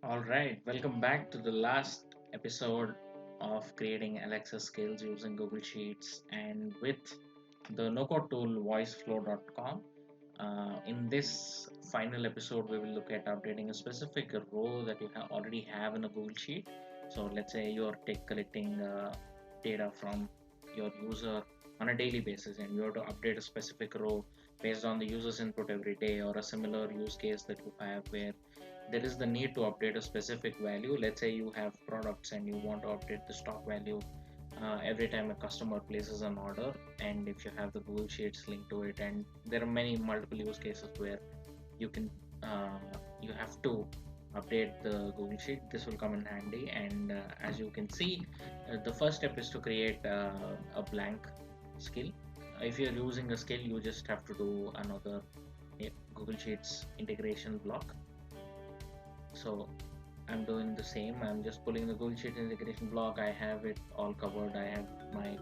All right, welcome back to the last episode of creating Alexa skills using Google Sheets and with the no-code tool voiceflow.com. In this final episode, we will look at updating a specific row that you already have in a Google Sheet. So let's say you're collecting data from your user on a daily basis and you have to update a specific row based on the user's input every day, or a similar use case that you have where there is the need to update a specific value. Let's say you have products and you want to update the stock value every time a customer places an order, and if you have the Google Sheets linked to it, and there are many multiple use cases where you can you have to update the Google Sheet. This will come in handy, and as you can see, the first step is to create a blank skill. If you're using a skill, you just have to do another Google Sheets integration block. So I'm doing the same. I'm just pulling the Google Sheet integration block. I have it all covered. I have my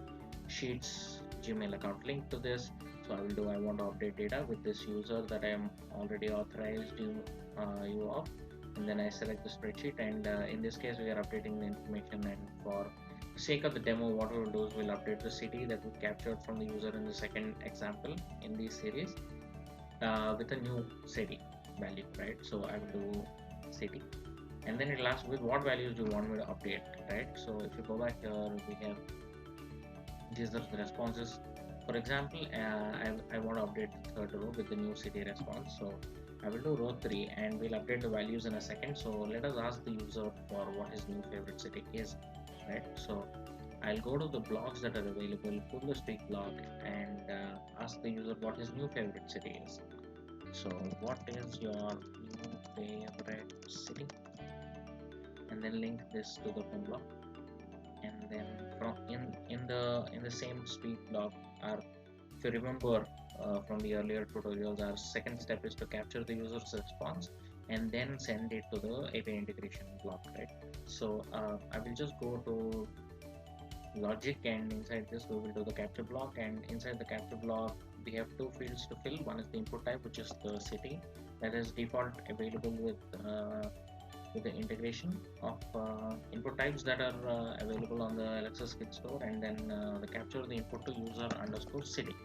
Sheets Gmail account linked to this. So I want to update data with this user that I am already authorized you of. And then I select the spreadsheet, and in this case we are updating the information, and for the sake of the demo, what we will do is we'll update the city that we captured from the user in the second example in this series with a new city value, right? So I will do city, and then it'll ask with what values do you want me to update, right? So if you go back here, we have these are the responses. For example, I want to update the third row with the new city response. So I will do row 3 and we'll update the values in a second. So let us ask the user for what his new favorite city is, right? So I'll go to the blocks that are available, pull the speak block, and ask the user what his new favorite city is. So what is your new favorite city? And then link this to the home block, and then from in the same speak block, our if you remember from the earlier tutorials, our second step is to capture the user's response and then send it to the API integration block, right? So I will just go to logic, and inside this we will do the capture block, and inside the capture block we have two fields to fill. One is the input type, which is the city that is default available with the integration of input types that are available on the Alexa skill store, and then the capture the input to user underscore city.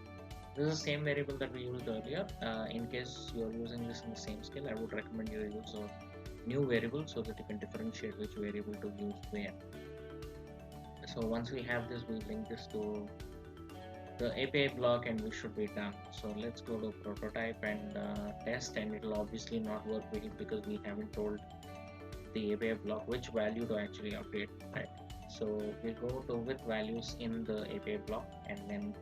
This is the same variable that we used earlier. In case you are using this in the same skill, I would recommend you use a new variable so that you can differentiate which variable to use where. So once we have this, we link this to the API block and we should be done. So let's go to prototype and test, and it will obviously not work because we haven't told the API block which value to actually update, right? So we'll go to with values in the API block, and then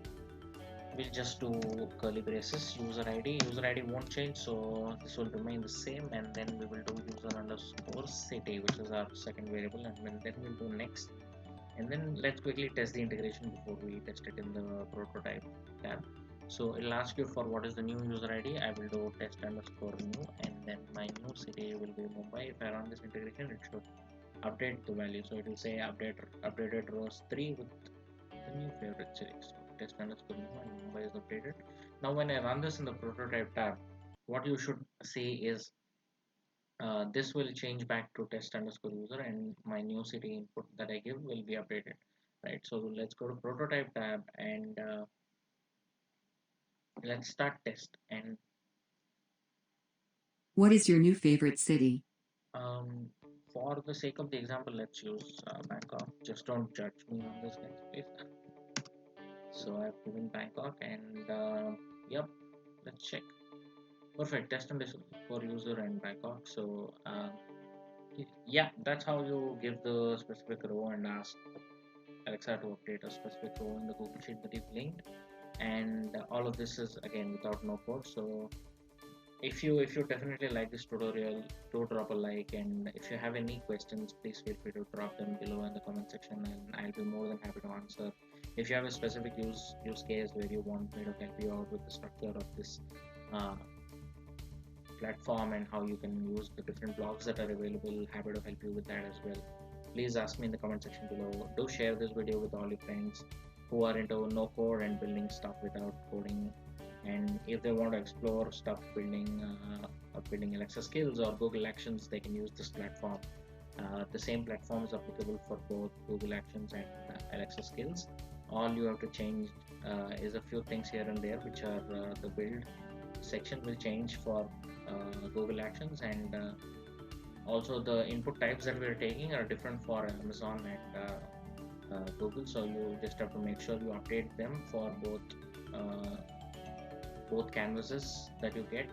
we'll just do curly braces user id won't change, so this will remain the same, and then we will do user underscore city, which is our second variable, and then we'll do next. And then let's quickly test the integration before we test it in the prototype tab. So it'll ask you for what is the new user ID. I will do test underscore new, and then my new city will be Mumbai. If I run this integration, it should update the value. So it will say updated rows 3 with the new favorite city. So test underscore new, and Mumbai is updated. Now when I run this in the prototype tab, what you should see is this will change back to test underscore user, and my new city input that I give will be updated, right? So let's go to prototype tab, and let's start test. And What is your new favorite city? um, for the sake of the example, let's use Bangkok. Just don't judge me on this, guys, please. So I've given Bangkok, and yep, let's check. Perfect, test underscore user and Bangkok. So yeah, that's how you give the specific row and ask Alexa to update a specific row in the Google Sheet that you've linked. And all of this is again without no code. So if you definitely like this tutorial, do drop a like, and if you have any questions, please feel free to drop them below in the comment section, and I'll be more than happy to answer. If you have a specific use case where you want me to help you out with the structure of this uh, platform and how you can use the different blocks that are available, happy to help you with that as well. Please ask me in the comment section below. Do share this video with all your friends who are into no code and building stuff without coding, and if they want to explore stuff building a building Alexa skills or Google Actions, they can use this platform. The same platform is applicable for both Google Actions and Alexa skills. All you have to change is a few things here and there, which are the build section will change for Google Actions, and also the input types that we're taking are different for Amazon and Google. So you just have to make sure you update them for uh, both canvases that you get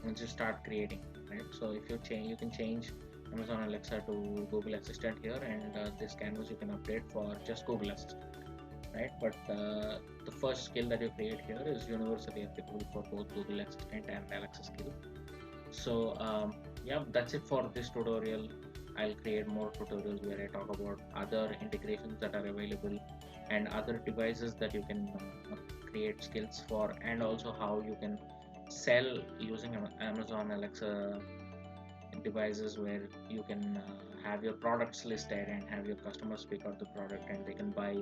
once you start creating, right? So if you change, you can change Amazon Alexa to Google Assistant here, and this canvas you can update for just Google Assistant, right? But the first skill that you create here is universally applicable for both Google Assistant and Alexa skill. So yeah, that's it for this tutorial. I'll create more tutorials where I talk about other integrations that are available and other devices that you can create skills for, and also how you can sell using Amazon Alexa devices, where you can have your products listed and have your customers pick out the product, and they can buy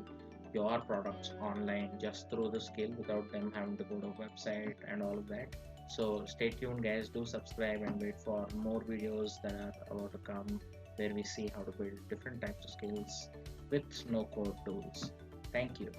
your products online just through the skill without them having to go to a website and all of that. So stay tuned, guys. Do subscribe and wait for more videos that are about to come, where we see how to build different types of skills with no code tools. Thank you.